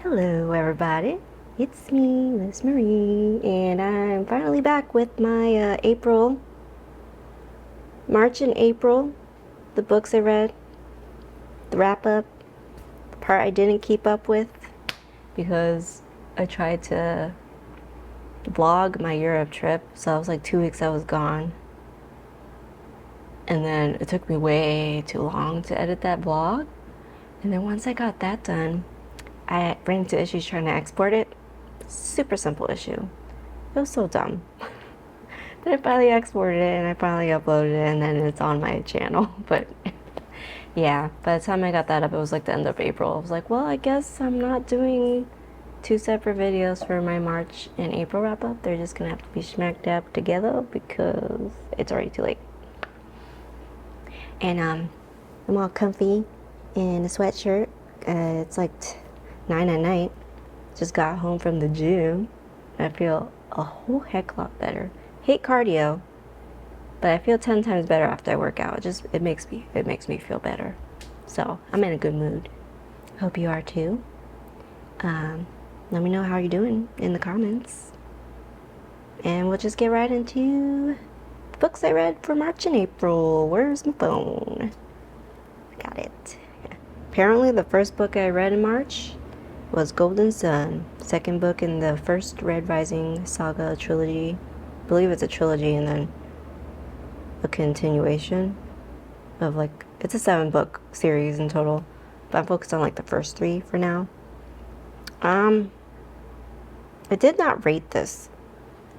Hello everybody, it's me, Miss Marie, and I'm finally back with my March and April, the books I read, the wrap up, the part I didn't keep up with because I tried to vlog my Europe trip, so I was like 2 weeks I was gone. And then it took me way too long to edit that vlog. And then once I got that done, I ran into issues trying to export it. Super simple issue. It was so dumb. Then I finally exported it and I finally uploaded it and then it's on my channel. But yeah, by the time I got that up, it was like the end of April. I was like, well, I guess I'm not doing two separate videos for my March and April wrap up. They're just gonna have to be smack dab together because it's already too late. And I'm all comfy in a sweatshirt. It's like 9 at night. Just got home from the gym. I feel a whole heck lot better. Hate cardio, but I feel 10 times better after I work out. It makes me feel better. So I'm in a good mood. Hope you are too. Let me know how you're doing in the comments. And we'll just get right into the books I read for March and April. Where's my phone? Got it. Apparently the first book I read in March was Golden Sun, second book in the first Red Rising saga trilogy. I believe it's a trilogy and then a continuation of it's a 7-book series in total, but I'm focused on like the first 3 for now. I did not rate this.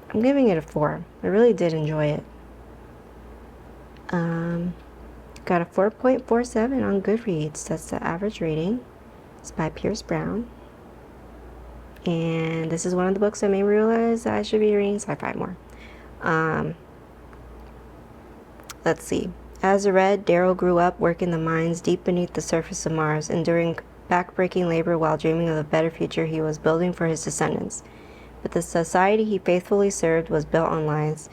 I'm giving it a 4. I really did enjoy it. Got a 4.47 on Goodreads. That's the average rating. It's by Pierce Brown. And this is one of the books that made me realize I should be reading sci-fi more. Let's see. As a Red, Daryl grew up working the mines deep beneath the surface of Mars, enduring back-breaking labor while dreaming of the better future he was building for his descendants. But the society he faithfully served was built on lies.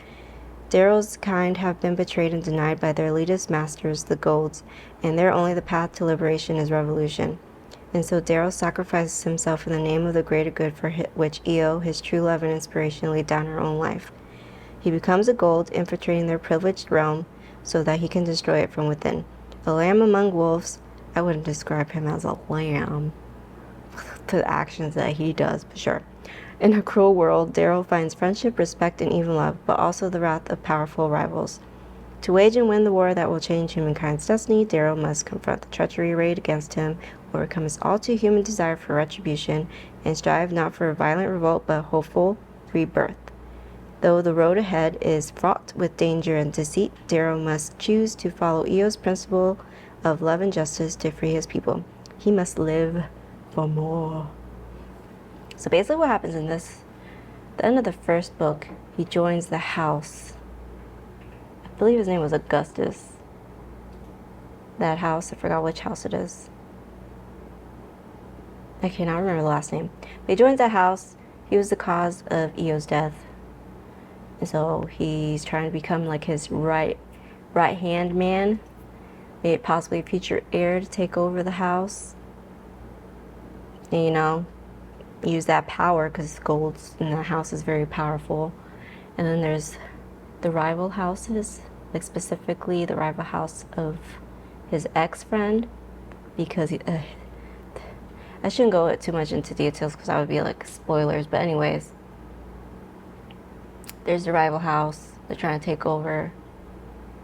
Daryl's kind have been betrayed and denied by their elitist masters, the Golds, and their only the path to liberation is revolution. And so Daryl sacrifices himself in the name of the greater good for which Io, his true love and inspiration, laid down her own life. He becomes a Gold, infiltrating their privileged realm so that he can destroy it from within. A lamb among wolves. I wouldn't describe him as a lamb. The actions that he does, but sure. In a cruel world, Daryl finds friendship, respect, and even love, but also the wrath of powerful rivals. To wage and win the war that will change humankind's destiny, Daryl must confront the treachery arrayed against him, overcome his all-too-human desire for retribution, and strive not for a violent revolt but a hopeful rebirth. Though the road ahead is fraught with danger and deceit, Daryl must choose to follow Io's principle of love and justice to free his people. He must live for more. So basically what happens in this, the end of the first book, he joins the house. I believe his name was Augustus. That house, I forgot which house it is. I cannot remember the last name. But he joins that house. He was the cause of Io's death. And so he's trying to become like his right-hand man. Maybe possibly a future heir to take over the house. And, use that power because Gold's in the house is very powerful. And then there's the rival houses, like specifically the rival house of his ex-friend, because I shouldn't go too much into details because that would be like spoilers, but anyways, there's the rival house. They're trying to take over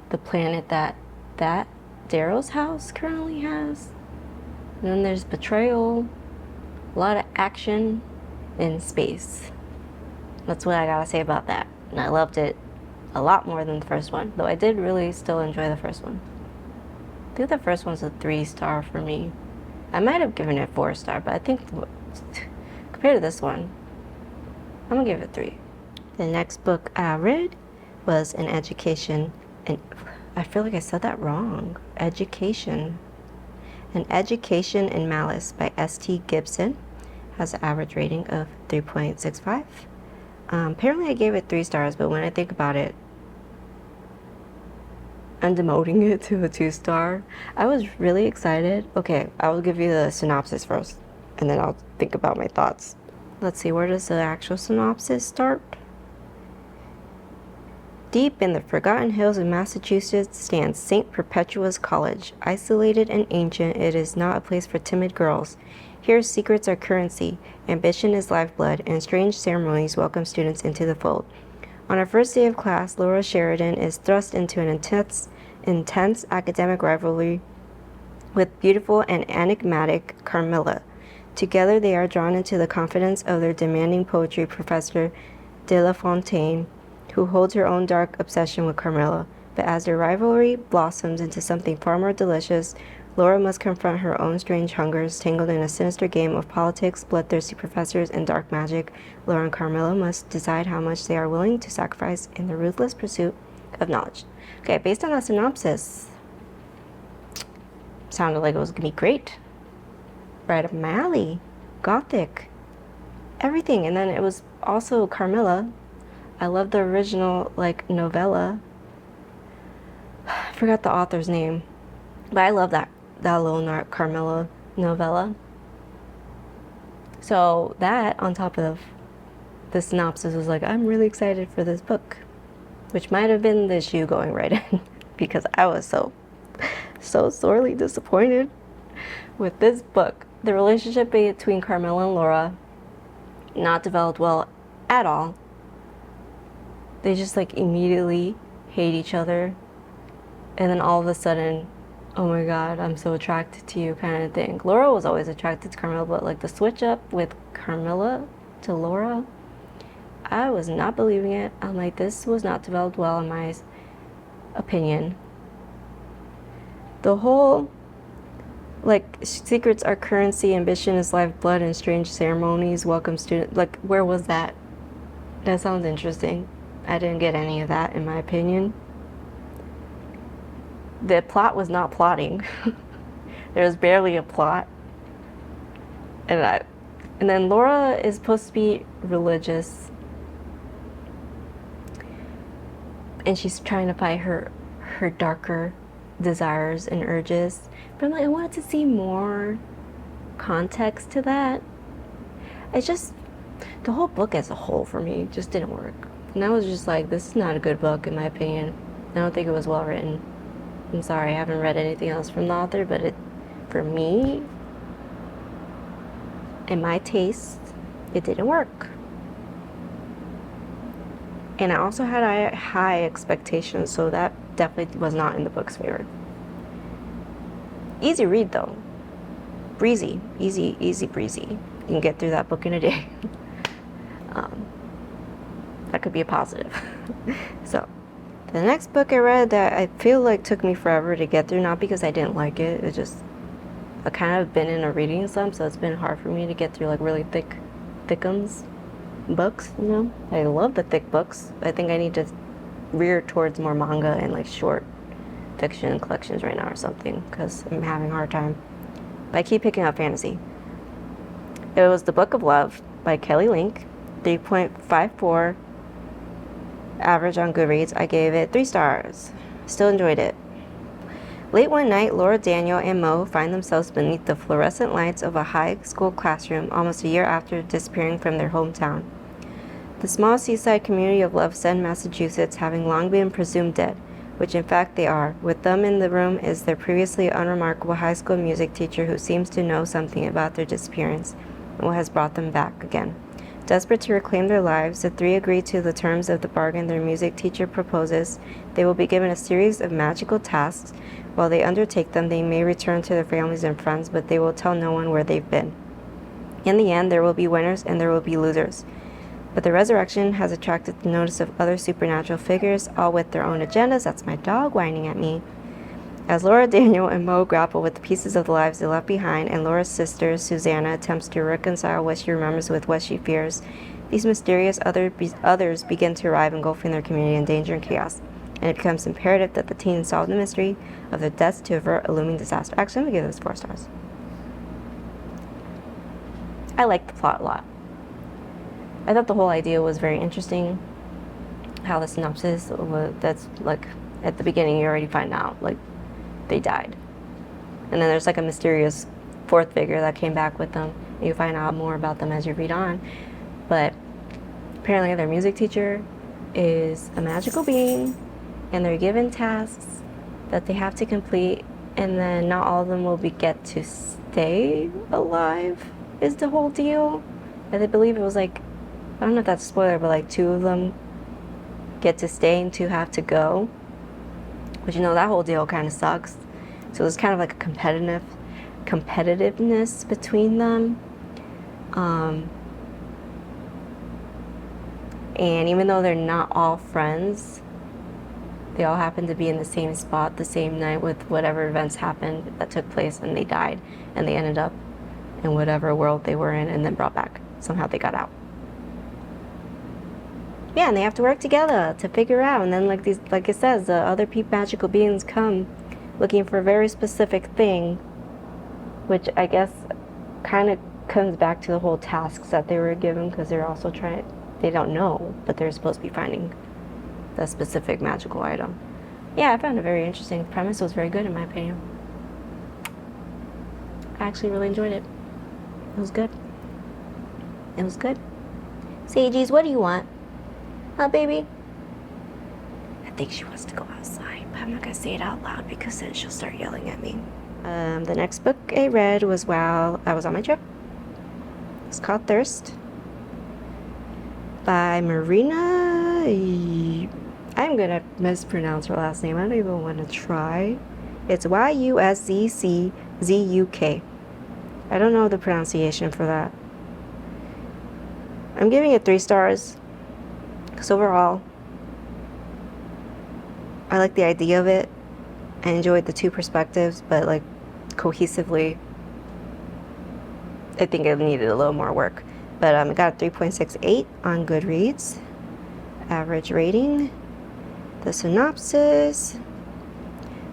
the planet that Daryl's house currently has. And then there's betrayal. A lot of action in space. That's what I gotta say about that. And I loved it a lot more than the first one, though I did really still enjoy the first one. I think the first one's a 3-star for me. I might have given it 4-star, but I think compared to this one, I'm gonna give it 3. The next book I read was An Education, and I feel like I said that wrong. An Education in Malice by S.T. Gibson. Has an average rating of 3.65. Apparently I gave it 3 stars, but when I think about it, I'm demoting it to a 2-star. I was really excited. Okay, I will give you the synopsis first. and then I'll think about my thoughts. Let's see, where does the actual synopsis start? Deep in the forgotten hills of Massachusetts stands St. Perpetua's College. Isolated and ancient, it is not a place for timid girls. Here, secrets are currency, ambition is lifeblood, and strange ceremonies welcome students into the fold. On her first day of class, Laura Sheridan is thrust into an intense academic rivalry with beautiful and enigmatic Carmilla. Together, they are drawn into the confidence of their demanding poetry professor, De La Fontaine, who holds her own dark obsession with Carmilla. But as their rivalry blossoms into something far more delicious, Laura must confront her own strange hungers, tangled in a sinister game of politics, bloodthirsty professors, and dark magic. Laura and Carmilla must decide how much they are willing to sacrifice in the ruthless pursuit of knowledge. Okay, based on that synopsis, sounded like it was gonna be great. Right up my alley. Gothic. Everything. And then it was also Carmilla. I love the original, novella. I forgot the author's name. But I love that little Carmilla novella. So that, on top of the synopsis, was like, I'm really excited for this book. Which might have been the shoe going right in. Because I was so sorely disappointed with this book. The relationship between Carmilla and Laura, not developed well at all. They just immediately hate each other. And then all of a sudden, oh my god, I'm so attracted to you kind of thing. Laura was always attracted to Carmilla, but the switch up with Carmilla to Laura, I was not believing it. I'm like, this was not developed well in my opinion. The whole, secrets are currency, ambition is lifeblood, and strange ceremonies welcome students. Where was that? That sounds interesting. I didn't get any of that, in my opinion. The plot was not plotting. There was barely a plot. And then Laura is supposed to be religious. And she's trying to fight her darker desires and urges. But I wanted to see more context to that. It's just, the whole book as a whole for me just didn't work. And I was just like, this is not a good book in my opinion. I don't think it was well written. I'm sorry, I haven't read anything else from the author, but for me, in my taste, it didn't work. And I also had high expectations, so that definitely was not in the book's favor. Easy read though. Breezy. Easy breezy. You can get through that book in a day. That could be a positive. So, the next book I read that I feel took me forever to get through, not because I didn't like it, it's just I kind of been in a reading slump, so it's been hard for me to get through really thickums books, I love the thick books. I think I need to veer towards more manga and short fiction collections right now or something, because I'm having a hard time. But I keep picking up fantasy. It was The Book of Love by Kelly Link, 3.54 average on Goodreads. I gave it 3 stars. Still enjoyed it. Late one night, Laura, Daniel, and Mo find themselves beneath the fluorescent lights of a high school classroom almost a year after disappearing from their hometown. The small seaside community of Lovestead, Massachusetts, having long been presumed dead, which in fact they are. With them in the room is their previously unremarkable high school music teacher who seems to know something about their disappearance and what has brought them back again. Desperate to reclaim their lives, the 3 agree to the terms of the bargain their music teacher proposes. They will be given a series of magical tasks. While they undertake them, they may return to their families and friends, but they will tell no one where they've been. In the end, there will be winners and there will be losers. But the resurrection has attracted the notice of other supernatural figures, all with their own agendas. That's my dog whining at me. As Laura, Daniel, and Mo grapple with the pieces of the lives they left behind, and Laura's sister, Susanna, attempts to reconcile what she remembers with what she fears, these mysterious others begin to arrive, engulfing their community in danger and chaos. And it becomes imperative that the teens solve the mystery of their deaths to avert a looming disaster. Actually, I'm going to give this 4 stars. I liked the plot a lot. I thought the whole idea was very interesting. How the synopsis was, that's at the beginning you already find out, they died. And then there's a mysterious 4th figure that came back with them. You find out more about them as you read on. But apparently their music teacher is a magical being, and they're given tasks that they have to complete, and then not all of them will get to stay alive is the whole deal. And I believe it was like, I don't know if that's a spoiler, but like 2 of them get to stay and 2 have to go. But you know, that whole deal kind of sucks. So there's kind of like a competitiveness between them. And even though they're not all friends, they all happen to be in the same spot the same night with whatever events happened that took place, and they died, and they ended up in whatever world they were in and then brought back. Somehow they got out. Yeah, and they have to work together to figure out, and then like it says, the other magical beings come looking for a very specific thing, which I guess kind of comes back to the whole tasks that they were given, because they're also they don't know, but they're supposed to be finding the specific magical item. Yeah, I found it very interesting. The premise was very good in my opinion. I actually really enjoyed it. It was good. It was good. Sagie's, what do you want? Huh, baby? I think she wants to go outside, but I'm not gonna say it out loud because then she'll start yelling at me. The next book I read was while I was on my trip. It's called Thirst by Marina. I'm gonna mispronounce her last name. I don't even want to try. It's Yuszczuk. I don't know the pronunciation for that. I'm giving it 3 stars because overall I like the idea of it. I enjoyed the 2 perspectives, but like cohesively I think it needed a little more work. But I got a 3.68 on Goodreads. Average rating. The synopsis.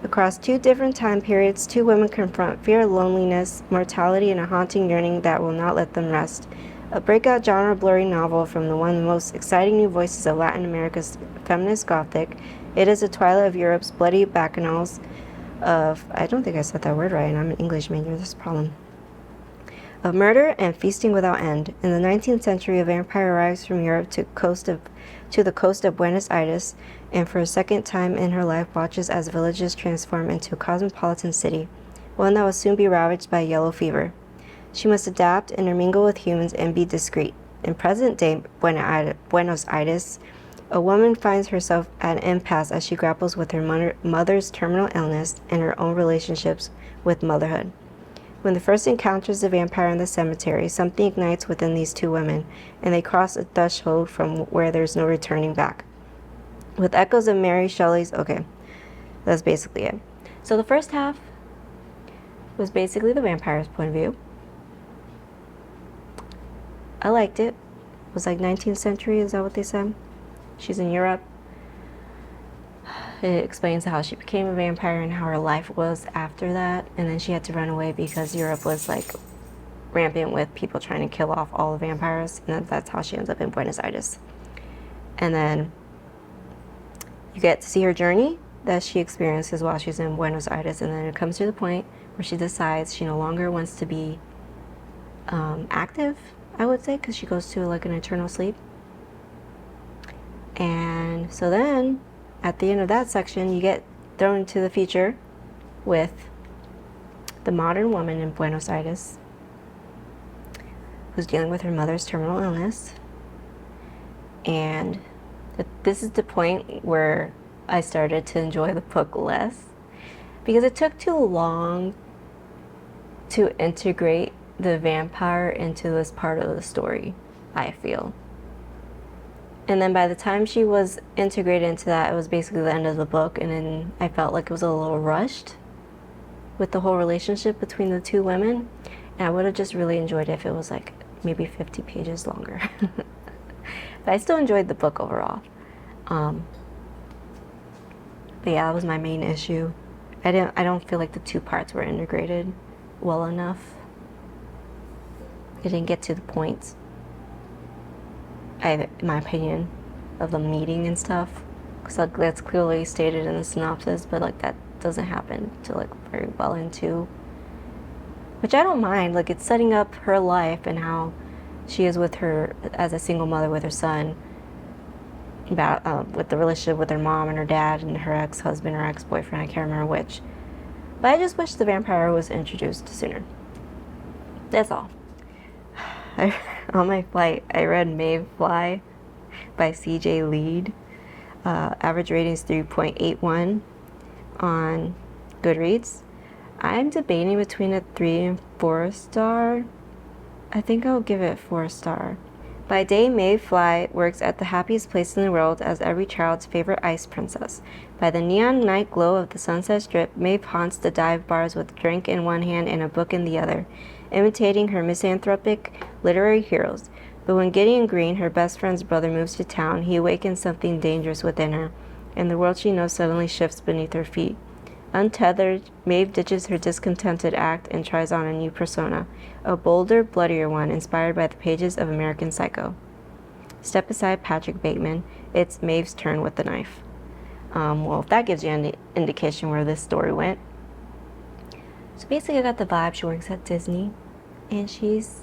Across 2 different time periods, 2 women confront fear, loneliness, mortality, and a haunting yearning that will not let them rest. A breakout genre blurry novel from one of the most exciting new voices of Latin America's feminist Gothic. It is a twilight of Europe's bloody bacchanals of, I don't think I said that word right, and I'm an English major, this is a problem, of murder and feasting without end. In the 19th century, a vampire arrives from Europe to the coast of Buenos Aires, and for a second time in her life watches as villages transform into a cosmopolitan city, one that will soon be ravaged by yellow fever. She must adapt, intermingle with humans, and be discreet. In present-day Buenos Aires, a woman finds herself at an impasse as she grapples with her mother's terminal illness and her own relationships with motherhood. When the first encounters the vampire in the cemetery, something ignites within these 2 women, and they cross a threshold from where there's no returning back. With echoes of Mary Shelley's... Okay, that's basically it. So the first half was basically the vampire's point of view. I liked it. It was like 19th century, is that what they said? She's in Europe. It explains how she became a vampire and how her life was after that. And then she had to run away because Europe was like rampant with people trying to kill off all the vampires. And that's how she ends up in Buenos Aires. And then you get to see her journey that she experiences while she's in Buenos Aires. And then it comes to the point where she decides she no longer wants to be active, I would say, because she goes to like an eternal sleep. And so then at the end of that section, you get thrown into the future with the modern woman in Buenos Aires who's dealing with her mother's terminal illness. And this is the point where I started to enjoy the book less, because it took too long to integrate the vampire into this part of the story, I feel. And then by the time she was integrated into that, it was basically the end of the book, and then I felt like it was a little rushed with the whole relationship between the 2 women. And I would have just really enjoyed it if it was like maybe 50 pages longer. But I still enjoyed the book overall. But yeah, that was my main issue. I don't feel like the 2 parts were integrated well enough. It didn't get to the point, in my opinion, of the meeting and stuff, because like, that's clearly stated in the synopsis, but like that doesn't happen till like very well into which I don't mind. Like, it's setting up her life and how she is with her as a single mother with her son, about with the relationship with her mom and her dad and her ex-husband or ex-boyfriend, I can't remember which. But I just wish the vampire was introduced sooner. That's all. On my flight, I read Mayfly by CJ Lead. Average rating is 3.81 on Goodreads. I'm debating between a 3 and 4 star. I think I'll give it 4 star. By day, Maeve Fly works at the happiest place in the world as every child's favorite ice princess. By the neon night glow of the Sunset Strip, Maeve haunts the dive bars with a drink in one hand and a book in the other, imitating her misanthropic literary heroes. But when Gideon Green, her best friend's brother, moves to town, he awakens something dangerous within her, and the world she knows suddenly shifts beneath her feet. Untethered, Maeve ditches her discontented act and tries on a new persona, a bolder, bloodier one inspired by the pages of American Psycho. Step aside Patrick Bateman, it's Maeve's turn with the knife. Well, if that gives you an indication where this story went. So basically I got the vibe she works at Disney, and she's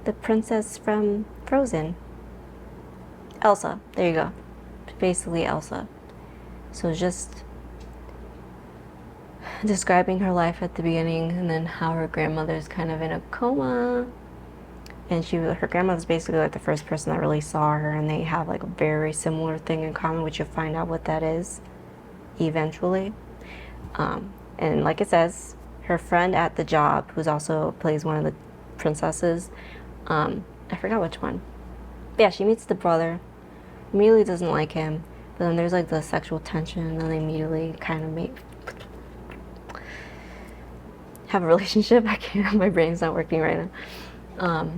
the princess from Frozen. Elsa, there you go. Basically Elsa. So just describing her life at the beginning, and then how her grandmother's kind of in a coma, and her grandmother's basically like the first person that really saw her, and they have like a very similar thing in common, which you'll find out what that is eventually. And like it says, her friend at the job, who's also plays one of the princesses, I forgot which one, but yeah, she meets the brother, immediately doesn't like him, but then there's like the sexual tension, and then they immediately kind of have a relationship. I can't, my brain's not working right now.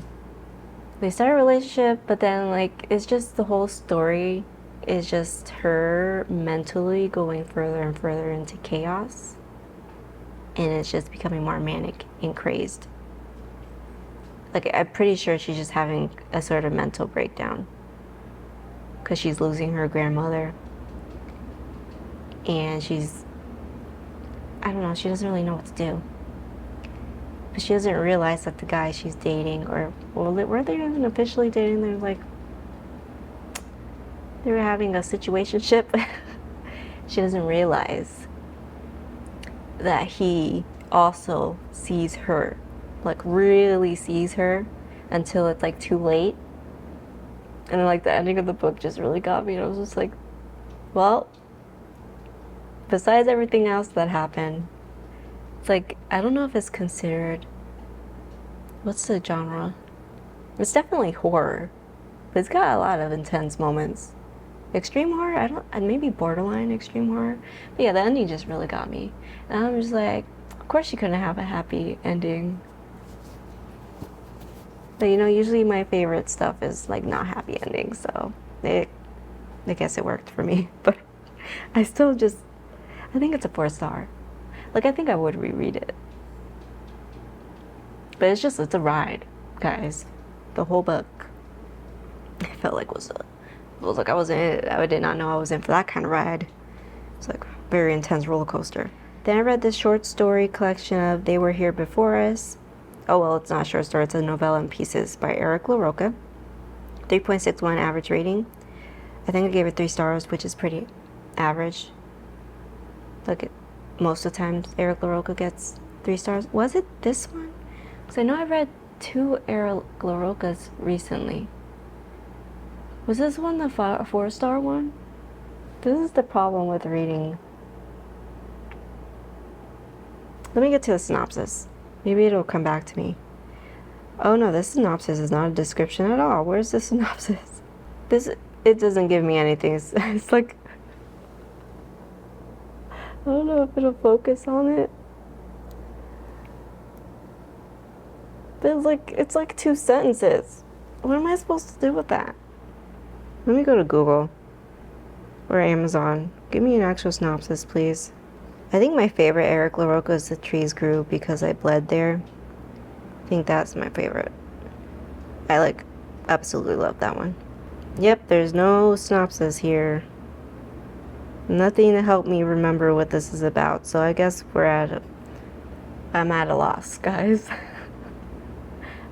They start a relationship, but then like it's just the whole story is just her mentally going further and further into chaos, and it's just becoming more manic and crazed. Like, I'm pretty sure she's just having a sort of mental breakdown because she's losing her grandmother, and I don't know, she doesn't really know what to do. But she doesn't realize that the guy she's dating, or, well, were they even officially dating? They were having a situationship. She doesn't realize that he also sees her, like really sees her, until it's like too late. And then like the ending of the book just really got me, and I was just like, well, besides everything else that happened, it's like, I don't know if it's considered, what's the genre? It's definitely horror, but it's got a lot of intense moments. Extreme horror? Maybe borderline extreme horror. But yeah, the ending just really got me. And I'm just like, of course she couldn't have a happy ending. But you know, usually my favorite stuff is like not happy endings, so I guess it worked for me. But I think it's a 4 star. Like, I think I would reread it. But it's a ride, guys. The whole book, I felt like I was in it. I did not know I was in for that kind of ride. It's like a very intense roller coaster. Then I read this short story collection of They Were Here Before Us. Oh, well, it's not a short story. It's a novella in pieces by Eric LaRocca. 3.61 average rating. I think I gave it 3 stars, which is pretty average. Look at most of the times Eric LaRocca gets 3 stars. Was it this one? Because I know I read 2 Eric LaRoccas recently. Was this one the 4-star one? This is the problem with reading. Let me get to the synopsis. Maybe it'll come back to me. Oh no, this synopsis is not a description at all. Where's the synopsis? It doesn't give me anything. It's like, I don't know if it'll focus on it. But it's like 2 sentences. What am I supposed to do with that? Let me go to Google or Amazon. Give me an actual synopsis, please. I think my favorite Eric LaRocca is The Trees Grew Because I Bled There. I think that's my favorite. I absolutely love that one. Yep, there's no synopsis here. Nothing to help me remember what this is about, so I guess we're at I'm at a loss, guys.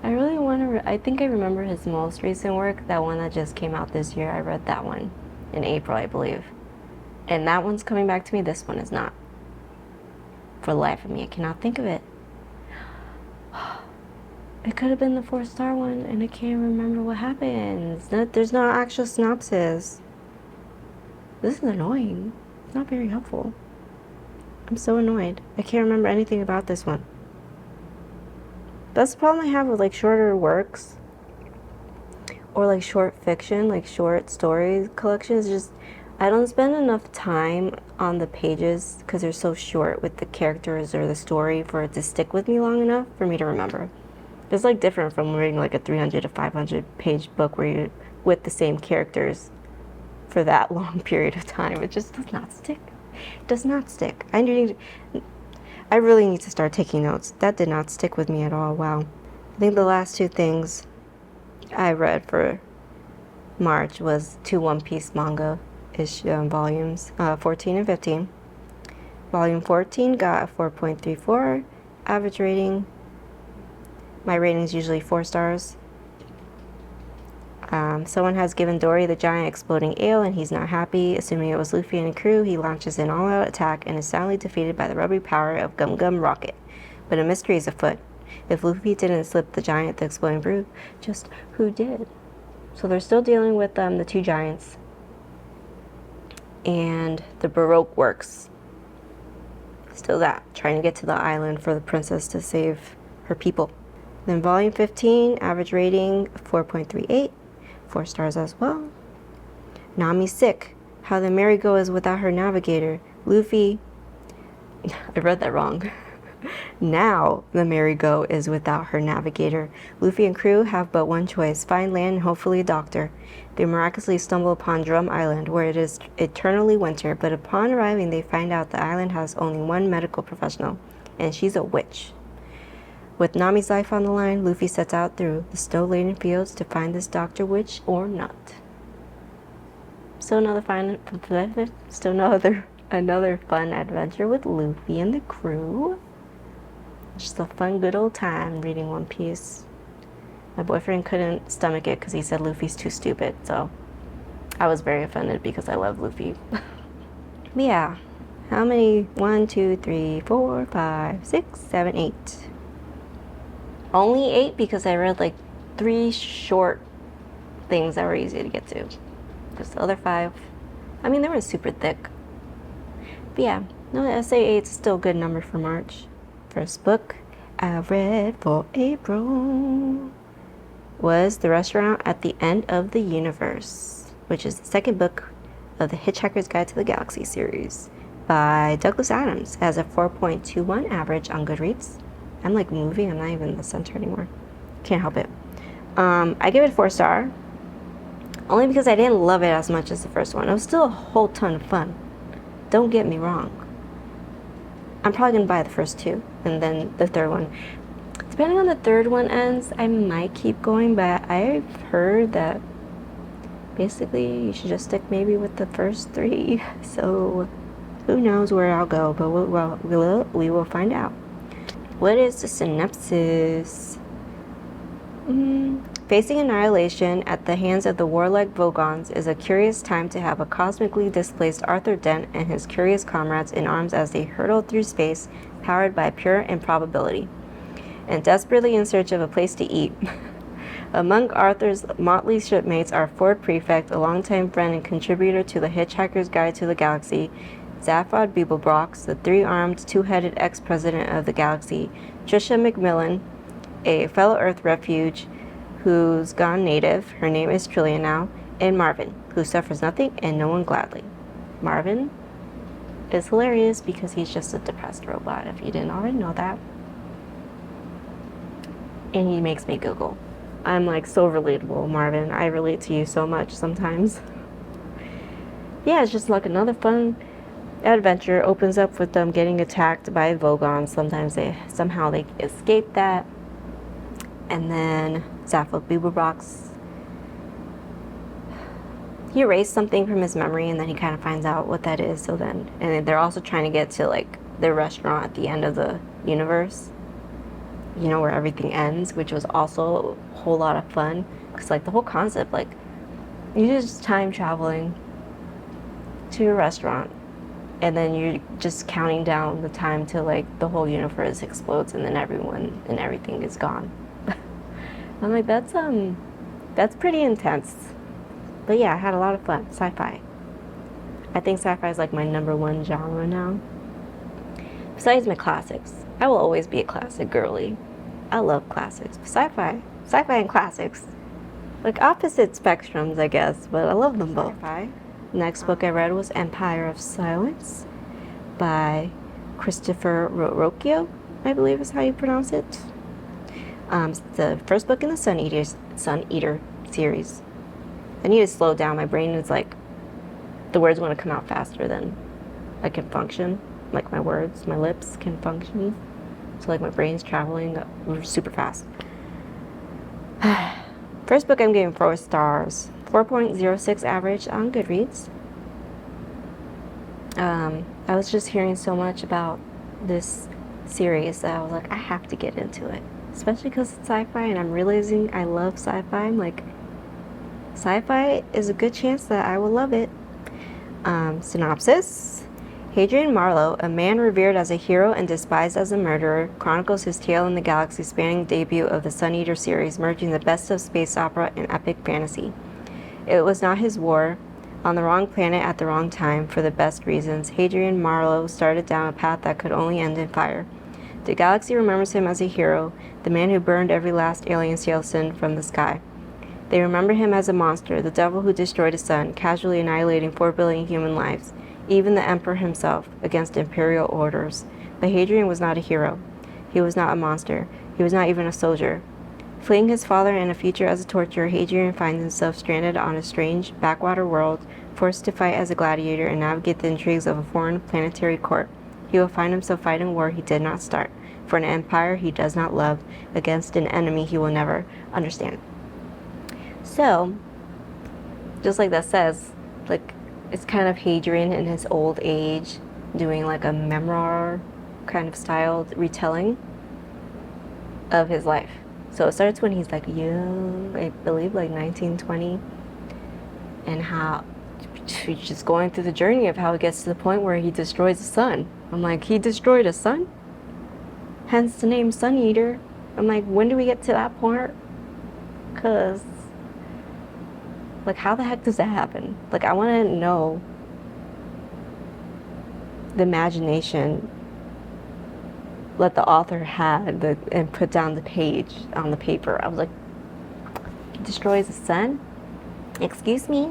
I really want to. I think I remember his most recent work, that one that just came out this year. I read that one in April, I believe. And that one's coming back to me. This one is not. For the life of me, I cannot think of it. It could have been the 4-star one, and I can't remember what happens. There's no actual synopsis. This is annoying. It's not very helpful. I'm so annoyed. I can't remember anything about this one. That's the problem I have with like shorter works or like short fiction, like short story collections. Just I don't spend enough time on the pages because they're so short with the characters or the story for it to stick with me long enough for me to remember. It's like different from reading like a 300 to 500 page book where you're with the same characters for that long period of time. It just does not stick. It does not stick. I really need to start taking notes. That did not stick with me at all. Wow. I think the last two things I read for March was 2 One Piece manga volumes, 14 and 15. Volume 14 got a 4.34 average rating. My rating is usually 4 stars. Someone has given Dory the giant exploding ale and he's not happy. Assuming it was Luffy and crew, he launches an all-out attack and is soundly defeated by the rubbery power of Gum Gum Rocket. But a mystery is afoot. If Luffy didn't slip the giant the exploding brew, just who did? So they're still dealing with the 2 giants and the Baroque works. Still that, trying to get to the island for the princess to save her people. Then volume 15, average rating 4.38, 4 stars as well. Nami's sick. How the merry-go is without her navigator. Luffy, I read that wrong. Now the merry-go is without her navigator. Luffy and crew have but one choice, find land and hopefully a doctor. They miraculously stumble upon Drum Island, where it is eternally winter, but upon arriving they find out the island has only one medical professional, and she's a witch. With Nami's life on the line, Luffy sets out through the snow-laden fields to find this doctor witch or not. Another fun adventure with Luffy and the crew. Just a fun, good old time reading One Piece. My boyfriend couldn't stomach it because he said Luffy's too stupid, so I was very offended because I love Luffy. But yeah, how many? 1, 2, 3, 4, 5, 6, 7, 8. Only 8 because I read like 3 short things that were easy to get to. Just the other 5, I mean, they weren't super thick. But yeah, no, I say 8's still a good number for March. First book I read for April was The Restaurant at the End of the Universe, which is the second book of the Hitchhiker's Guide to the Galaxy series by Douglas Adams. It has a 4.21 average on Goodreads. I'm like moving, I'm not even in the center anymore. Can't help it. I give it 4 star, only because I didn't love it as much as the first one. It was still a whole ton of fun. Don't get me wrong. I'm probably going to buy the first 2, and then the third one. Depending on the third one ends, I might keep going, but I've heard that basically you should just stick maybe with the first 3. So who knows where I'll go, but we will find out. What is the synopsis? Facing annihilation at the hands of the warlike Vogons is a curious time to have a cosmically displaced Arthur Dent and his curious comrades in arms as they hurtle through space, powered by pure improbability, and desperately in search of a place to eat. Among Arthur's motley shipmates are Ford Prefect, a longtime friend and contributor to the Hitchhiker's Guide to the Galaxy, Zaphod Beeblebrox, the 3-armed, 2-headed ex-president of the galaxy, Trisha McMillan, a fellow Earth refuge who's gone native, her name is Trillian now, and Marvin, who suffers nothing and no one gladly. Marvin is hilarious because he's just a depressed robot, if you didn't already know that. And he makes me giggle. I'm like so relatable, Marvin. I relate to you so much sometimes. Yeah, it's just like another fun adventure. Opens up with them getting attacked by Vogons. Sometimes somehow they escape that. And then Zaphod Beeblebrox, he erased something from his memory, and then he kind of finds out what that is. And they're also trying to get to like the restaurant at the end of the universe, you know, where everything ends, which was also a whole lot of fun. Because, like, the whole concept, like, you're just time traveling to a restaurant, and then you're just counting down the time till, like, the whole universe explodes, and then everyone and everything is gone. I'm like, that's pretty intense. But yeah, I had a lot of fun. Sci-fi. I think sci-fi is like my #1 genre now. Besides my classics. I will always be a classic girly. I love classics. Sci-fi and classics. Like opposite spectrums, I guess, but I love them both. Sci-fi. Next book I read was Empire of Silence by Christopher Rocchio, I believe is how you pronounce it. It's the first book in the Sun Eater series. I need to slow down. My brain is like, the words want to come out faster than I can function. Like my words, my lips can function. So like my brain's traveling super fast. First book I'm giving 4 stars. 4.06 average on Goodreads. I was just hearing so much about this series that I was like, I have to get into it. Especially because it's sci-fi, and I'm realizing I love sci-fi. I'm like, sci-fi is a good chance that I will love it. Synopsis. Hadrian Marlowe, a man revered as a hero and despised as a murderer, chronicles his tale in the galaxy-spanning debut of the Sun Eater series, merging the best of space opera and epic fantasy. It was not his war. On the wrong planet at the wrong time, for the best reasons, Hadrian Marlowe started down a path that could only end in fire. The galaxy remembers him as a hero, the man who burned every last alien citizen from the sky. They remember him as a monster, the devil who destroyed a sun, casually annihilating 4 billion human lives, even the emperor himself, against imperial orders. But Hadrian was not a hero. He was not a monster. He was not even a soldier. Fleeing his father and a future as a torturer, Hadrian finds himself stranded on a strange, backwater world, forced to fight as a gladiator and navigate the intrigues of a foreign planetary court. He will find himself fighting a war he did not start, for an empire he does not love, against an enemy he will never understand. So, just like that says, like, it's kind of Hadrian in his old age doing like a memoir kind of styled retelling of his life. So it starts when he's like young, I believe like 19, 20, and how he's just going through the journey of how it gets to the point where he destroys the sun. I'm like, he destroyed a sun? Hence the name Sun Eater. I'm like, when do we get to that point? Because, like, how the heck does that happen? Like, I want to know the imagination that the author had and put down the page on the paper. I was like, he destroys the sun? Excuse me?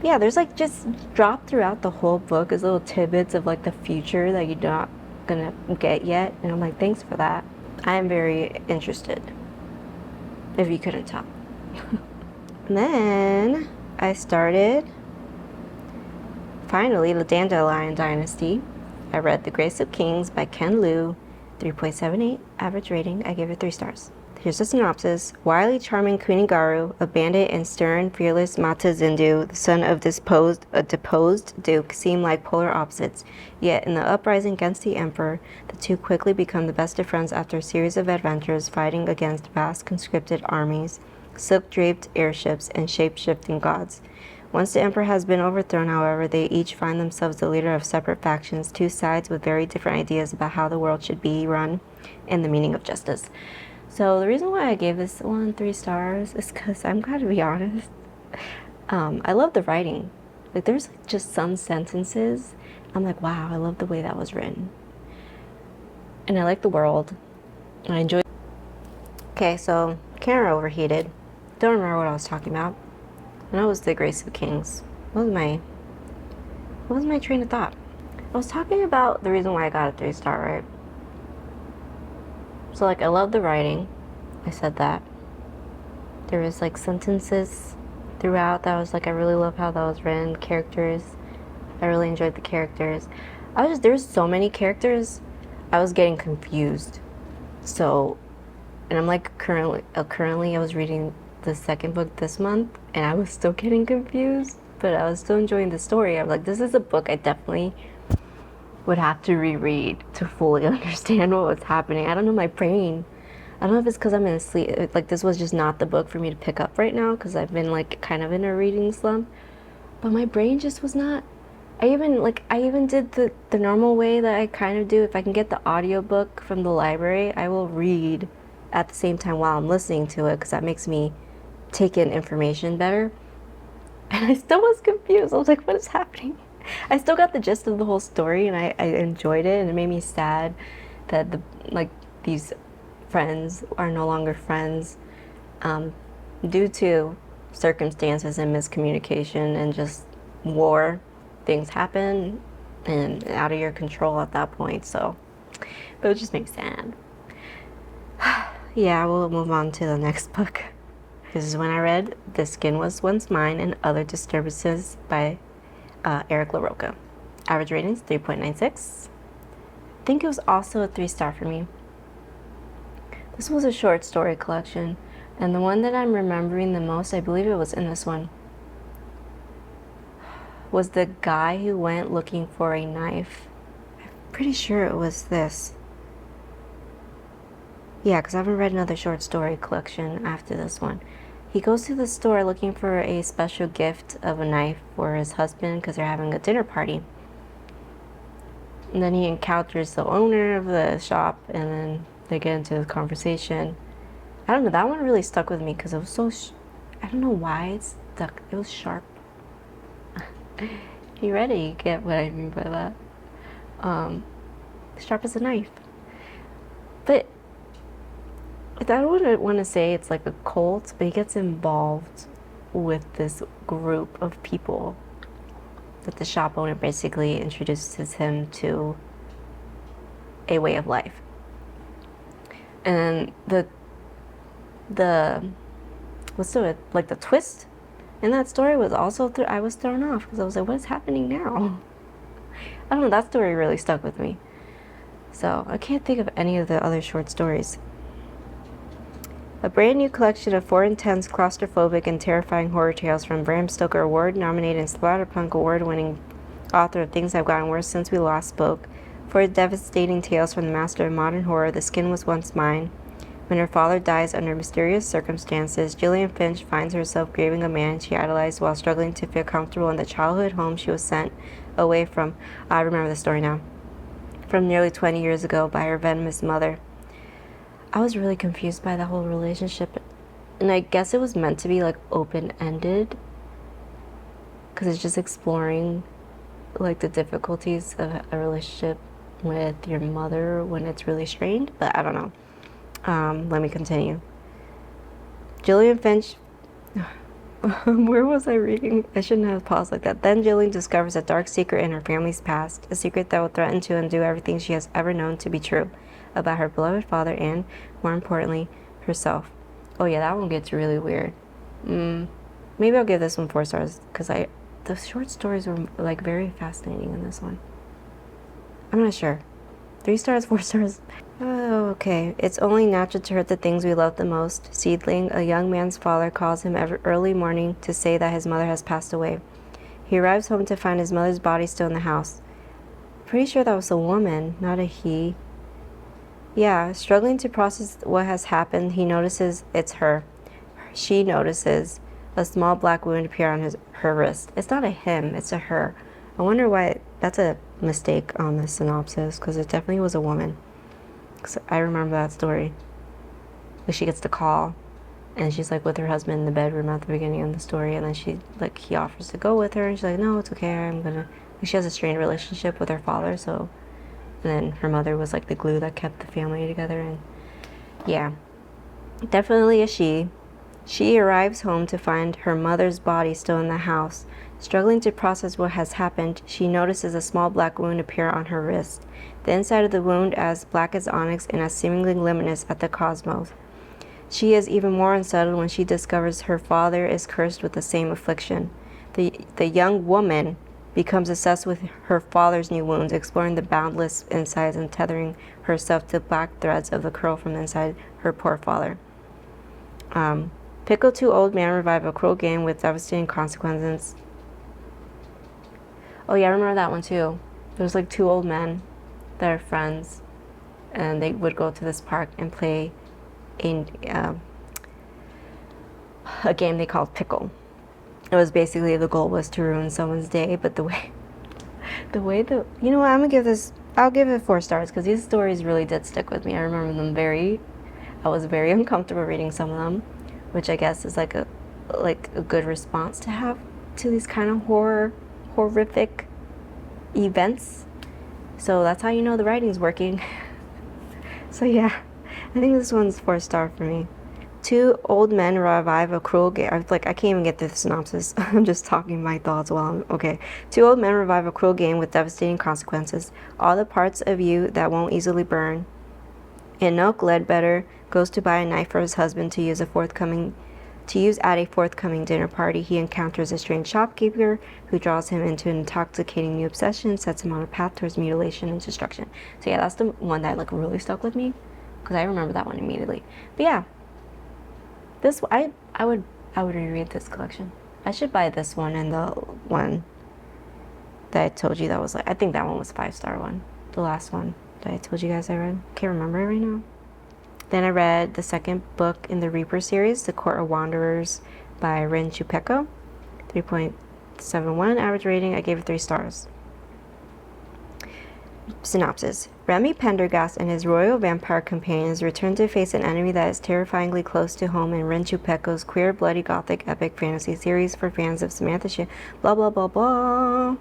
Yeah, there's like just dropped throughout the whole book as little tidbits of like the future that you're not gonna get yet. And I'm like, thanks for that. I am very interested, if you couldn't tell. And then I started, finally, The Dandelion Dynasty. I read The Grace of Kings by Ken Liu, 3.78 average rating. I gave it 3 stars. Here's the synopsis. Wily, charming Kunigaru, a bandit, and stern, fearless Mata Zindu, the son of a deposed duke, seem like polar opposites. Yet, in the uprising against the emperor, the two quickly become the best of friends after a series of adventures fighting against vast conscripted armies, silk-draped airships, and shape-shifting gods. Once the emperor has been overthrown, however, they each find themselves the leader of separate factions, 2 sides with very different ideas about how the world should be run and the meaning of justice. So the reason why I gave this one 3 stars is because I'm gotta be honest. I love the writing. Like, there's just some sentences I'm like, wow, I love the way that was written. And I like the world. And I enjoy. Okay, so camera overheated. Don't remember what I was talking about. I know it was The Grace of Kings. What was my train of thought? I was talking about the reason why I got a 3-star, right? So, like, I love the writing. I said that. There was, like, sentences throughout that was, like, I really love how that was written. Characters. I really enjoyed the characters. There's so many characters, I was getting confused. So, and I'm, like, currently I was reading the 2nd book this month, and I was still getting confused. but I was still enjoying the story. I'm like, this is a book I definitely would have to reread to fully understand what was happening. I don't know, my brain. I don't know if it's because I'm in a sleep. Like, this was just not the book for me to pick up right now because I've been like kind of in a reading slump. But my brain just was not. I even did the normal way that I kind of do. If I can get the audiobook from the library, I will read at the same time while I'm listening to it because that makes me take in information better. And I still was confused. I was like, what is happening? I still got the gist of the whole story, and I enjoyed it, and it made me sad that these friends are no longer friends due to circumstances and miscommunication and just war. Things happen and out of your control at that point. So, but it just makes me sad. Yeah, we'll move on to the next book. This is when I read The Skin Was Once Mine and Other Disturbances by Eric LaRocca. Average rating is 3.96. I think it was also a 3-star for me. This was a short story collection, and the one that I'm remembering the most, I believe it was in this one, was the guy who went looking for a knife. I'm pretty sure it was this. Yeah, because I haven't read another short story collection after this one. He goes to the store looking for a special gift of a knife for his husband because they're having a dinner party. And then he encounters the owner of the shop, and then they get into a conversation. I don't know, that one really stuck with me because it was so, I don't know why it stuck. It was sharp. If you read it, you get what I mean by that. Sharp as a knife. But I don't want to say it's like a cult, but he gets involved with this group of people that the shop owner basically introduces him to a way of life. And the twist in that story was also I was thrown off because I was like, what is happening now? I don't know, that story really stuck with me. So I can't think of any of the other short stories. A brand new collection of 4 intense, claustrophobic, and terrifying horror tales from Bram Stoker Award-nominated and Splatterpunk Award-winning author of Things Have Gotten Worse Since We Last Spoke. 4 devastating tales from the master of modern horror, The Skin Was Once Mine. When her father dies under mysterious circumstances, Gillian Finch finds herself grieving a man she idolized while struggling to feel comfortable in the childhood home she was sent away from. I remember the story now. From nearly 20 years ago by her venomous mother. I was really confused by the whole relationship, and I guess it was meant to be like open-ended because it's just exploring like the difficulties of a relationship with your mother when it's really strained, but I don't know. Let me continue. Gillian Finch, where was I reading? I shouldn't have paused like that. Then Gillian discovers a dark secret in her family's past, a secret that will threaten to undo everything she has ever known to be true about her beloved father and, more importantly, herself. Oh yeah, that one gets really weird. Maybe I'll give this one 4 stars because the short stories were like very fascinating in this one. I'm not sure. 3 stars, 4 stars. Oh, okay. It's only natural to hurt the things we love the most. Seedling, a young man's father, calls him every early morning to say that his mother has passed away. He arrives home to find his mother's body still in the house. Pretty sure that was a woman, not a he. Yeah, struggling to process what has happened, he notices it's her. She notices a small black wound appear on her wrist. It's not a him, it's a her. I wonder why. That's a mistake on the synopsis because it definitely was a woman. 'Cause I remember that story. Like she gets the call and she's like with her husband in the bedroom at the beginning of the story, and then he offers to go with her, and she's like, no, it's okay, she has a strained relationship with her father, so. And then her mother was like the glue that kept the family together, and yeah, definitely a she. She arrives home to find her mother's body still in the house. Struggling to process what has happened, she notices a small black wound appear on her wrist. The inside of the wound as black as onyx and as seemingly luminous as the cosmos. She is even more unsettled when she discovers her father is cursed with the same affliction. The young woman becomes obsessed with her father's new wounds, exploring the boundless insides and tethering herself to black threads of the curl from inside her poor father. Pickle 2 old man revive a cruel game with devastating consequences. Oh yeah, I remember that one too. There's like two old men that are friends, and they would go to this park and play a game they called Pickle. It was basically the goal was to ruin someone's day, but you know what, I'll give it 4 stars because these stories really did stick with me. I remember them I was very uncomfortable reading some of them, which I guess is like a good response to have to these kind of horrific events. So that's how you know the writing's working. So yeah, I think this one's 4-star for me. Two old men revive a cruel game. I can't even get through the synopsis. I'm just talking my thoughts while I'm okay. Two old men revive a cruel game with devastating consequences. All the parts of you that won't easily burn. Enoch Ledbetter goes to buy a knife for his husband to use at a forthcoming dinner party. He encounters a strange shopkeeper who draws him into an intoxicating new obsession and sets him on a path towards mutilation and destruction. So yeah, that's the one that like really stuck with me because I remember that one immediately. But yeah, this I would reread this collection. I should buy this one and the one that I told you that was like, I think that one was 5-star one. The last one that I told you guys I read. Can't remember it right now. Then I read the second book in the Reaper series, The Court of Wanderers by Rin Chupeco. 3.71 average rating. I gave it 3 stars. Synopsis. Remy Pendergast and his royal vampire companions return to face an enemy that is terrifyingly close to home in Rin Chupeco's queer, bloody, gothic, epic fantasy series for fans of Samantha Shin. Blah, blah, blah, blah.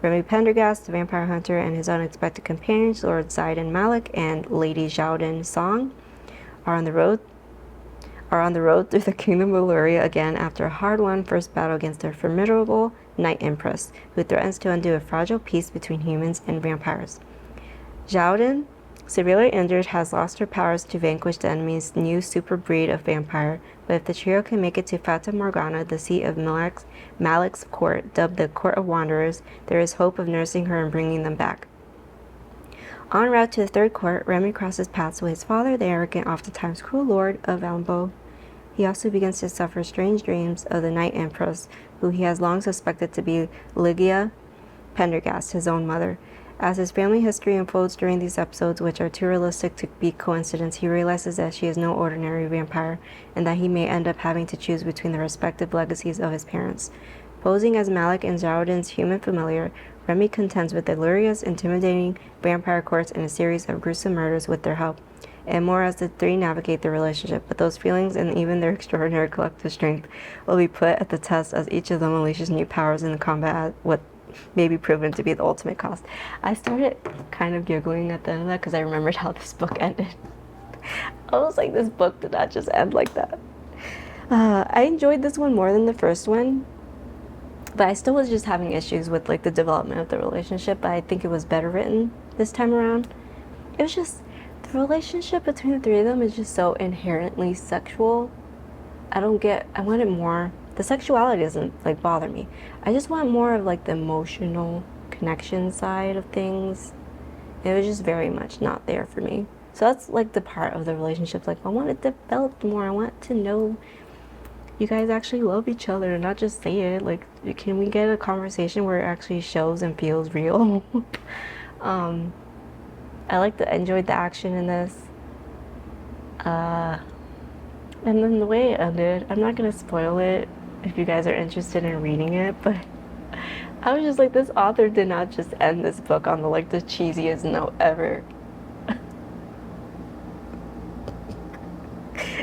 Remy Pendergast, the vampire hunter, and his unexpected companions, Lord Zayden Malik and Lady Xiaodan Song, are on the road through the kingdom of Illyria again after a hard-won first battle against their formidable Night Empress, who threatens to undo a fragile peace between humans and vampires. Xiaodan, severely injured, has lost her powers to vanquish the enemy's new super breed of vampire, but if the trio can make it to Fata Morgana, the seat of Malik's court, dubbed the Court of Wanderers, there is hope of nursing her and bringing them back. En route to the third court, Remy crosses paths with his father, the arrogant, oftentimes cruel lord of Almbo. He also begins to suffer strange dreams of the Night Empress, who he has long suspected to be Lygia Pendergast, his own mother. As his family history unfolds during these episodes, which are too realistic to be coincidence, he realizes that she is no ordinary vampire, and that he may end up having to choose between the respective legacies of his parents. Posing as Malik and Xiaodan's human familiar, Remy contends with Illyria's intimidating vampire courts and a series of gruesome murders with their help, and more as the three navigate their relationship. But those feelings and even their extraordinary collective strength will be put at the test as each of them unleashes new powers in the combat at what may be proven to be the ultimate cost. I started kind of giggling at the end of that because I remembered how this book ended. I was like, this book did not just end like that. I enjoyed this one more than the first one, but I still was just having issues with like the development of the relationship. But I think it was better written this time around. It was just, the relationship between the three of them is just so inherently sexual. I wanted more. The sexuality doesn't like bother me. I just want more of like the emotional connection side of things. It was just very much not there for me. So that's like the part of the relationship, like I want it developed more. I want to know you guys actually love each other and not just say it. Like, can we get a conversation where it actually shows and feels real? I enjoyed the action in this. And then the way it ended, I'm not gonna spoil it if you guys are interested in reading it, but I was just like, this author did not just end this book on the cheesiest note ever.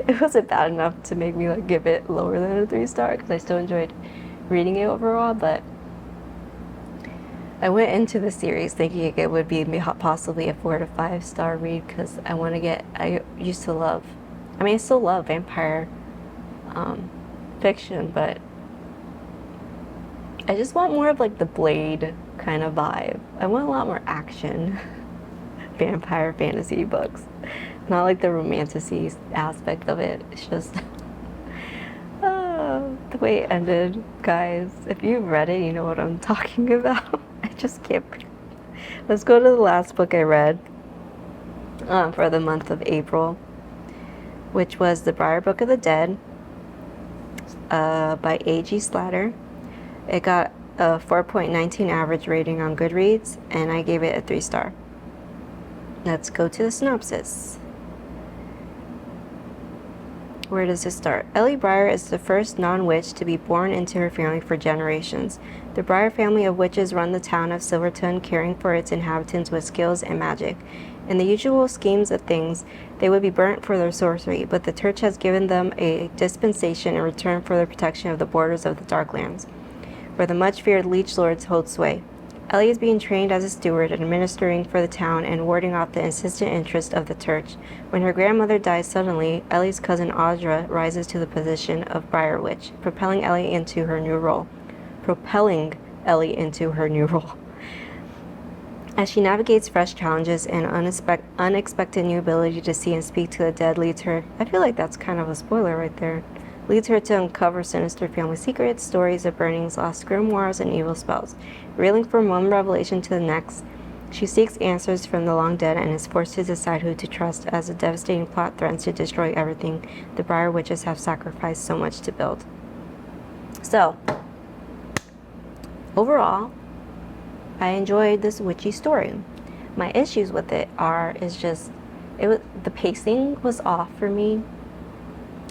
It wasn't bad enough to make me give it lower than a 3-star because I still enjoyed reading it overall, but I went into the series thinking it would be possibly a 4 to 5-star read because I used to love, I still love vampire fiction, but I just want more of the Blade kind of vibe. I want a lot more action vampire fantasy books, not the romanticy aspect of it. It's just the way it ended, guys. If you've read it, you know what I'm talking about. I just can't. Let's go to the last book I read for the month of April, which was The Briar Book of the Dead by A.G. Slatter. It got a 4.19 average rating on Goodreads, and I gave it a 3-star. Let's go to the synopsis. Where does it start? Ellie Breyer is the first non-witch to be born into her family for generations. The Breyer family of witches run the town of Silverton, caring for its inhabitants with skills and magic. In the usual schemes of things, they would be burnt for their sorcery, but the church has given them a dispensation in return for the protection of the borders of the Darklands, where the much-feared Leech Lords hold sway. Ellie is being trained as a steward, administering for the town and warding off the insistent interest of the church. When her grandmother dies suddenly, Ellie's cousin Audra rises to the position of Briar Witch, propelling Ellie into her new role. As she navigates fresh challenges and unexpected new ability to see and speak to the dead leads her, I feel like that's kind of a spoiler right there, leads her to uncover sinister family secrets, stories of burnings, lost grimoires, and evil spells. Reeling from one revelation to the next, she seeks answers from the long dead and is forced to decide who to trust as a devastating plot threatens to destroy everything the Briar Witches have sacrificed so much to build. So, overall, I enjoyed this witchy story. My issues with it the pacing was off for me.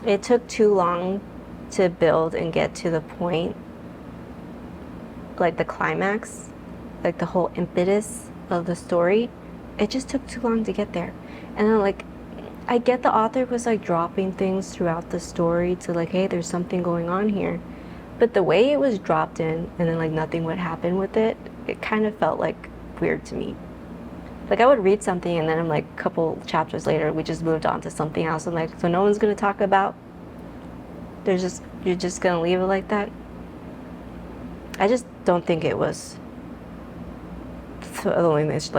It took too long to build and get to the point, like the climax, like the whole impetus of the story. It just took too long to get there. And then I get the author was dropping things throughout the story to hey, there's something going on here. But the way it was dropped in and then nothing would happen with it, it kind of felt weird to me. I would read something and then I'm a couple chapters later, we just moved on to something else. I'm so no one's gonna talk about, you're just gonna leave it like that? I just don't think it was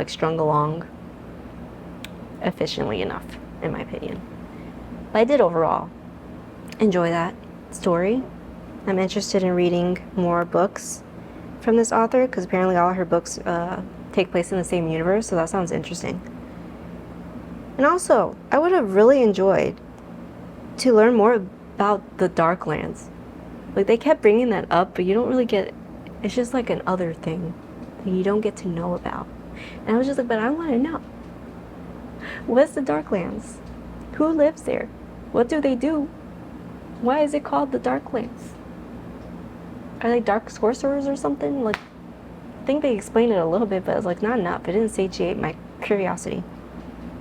strung along efficiently enough, in my opinion. But I did overall enjoy that story. I'm interested in reading more books from this author because apparently all her books take place in the same universe, so that sounds interesting. And also, I would have really enjoyed to learn more about the Darklands. They kept bringing that up, but you don't really get, it's just an other thing that you don't get to know about. And I was just but I want to know. What's the Darklands? Who lives there? What do they do? Why is it called the Darklands? Are they dark sorcerers or something? I think they explained it a little bit, but it's not enough. It didn't satiate my curiosity.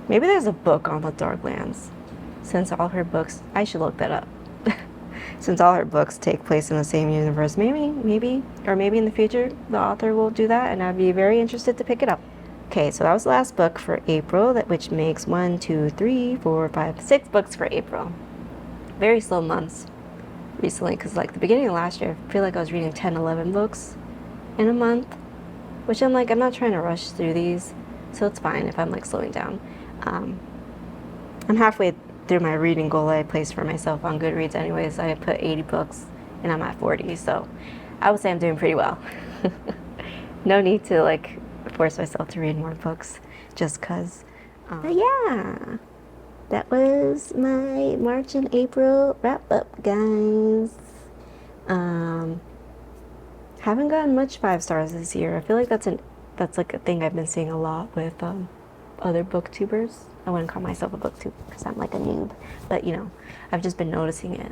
Maybe there's a book on the Darklands. Since all her books, I should look that up. Since all her books take place in the same universe, maybe in the future the author will do that, and I'd be very interested to pick it up. Okay, so that was the last book for April, which makes 1, 2, 3, 4, 5, 6 books for April. Very slow months recently, because the beginning of last year, I feel I was reading 10, 11 books in a month, which I'm not trying to rush through these, so it's fine if I'm slowing down. I'm halfway through my reading goal I placed for myself on Goodreads anyways. I put 80 books and I'm at 40, so I would say I'm doing pretty well. No need to force myself to read more books just cause. But yeah, that was my March and April wrap up, guys. Haven't gotten much 5 stars this year. I feel that's a thing I've been seeing a lot with other booktubers. I wouldn't call myself a booktuber because I'm a noob, but I've just been noticing it.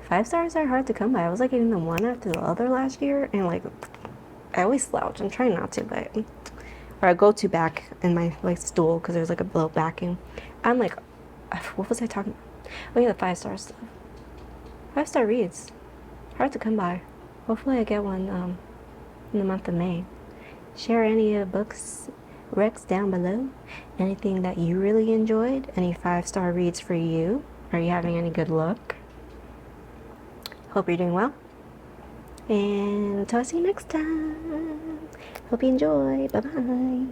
5 stars are hard to come by. I was getting them one after the other last year, and I always slouch. I'm trying not to, but or I go to back in my stool because there's a little backing. I'm what was I talking about? Oh yeah, the 5 star stuff. 5-star reads, hard to come by. Hopefully I get one in the month of May. Share any books recs down below. Anything that you really enjoyed? Any 5-star reads for you? Are you having any good luck? Hope you're doing well. And until I see you next time. Hope you enjoy. Bye-bye.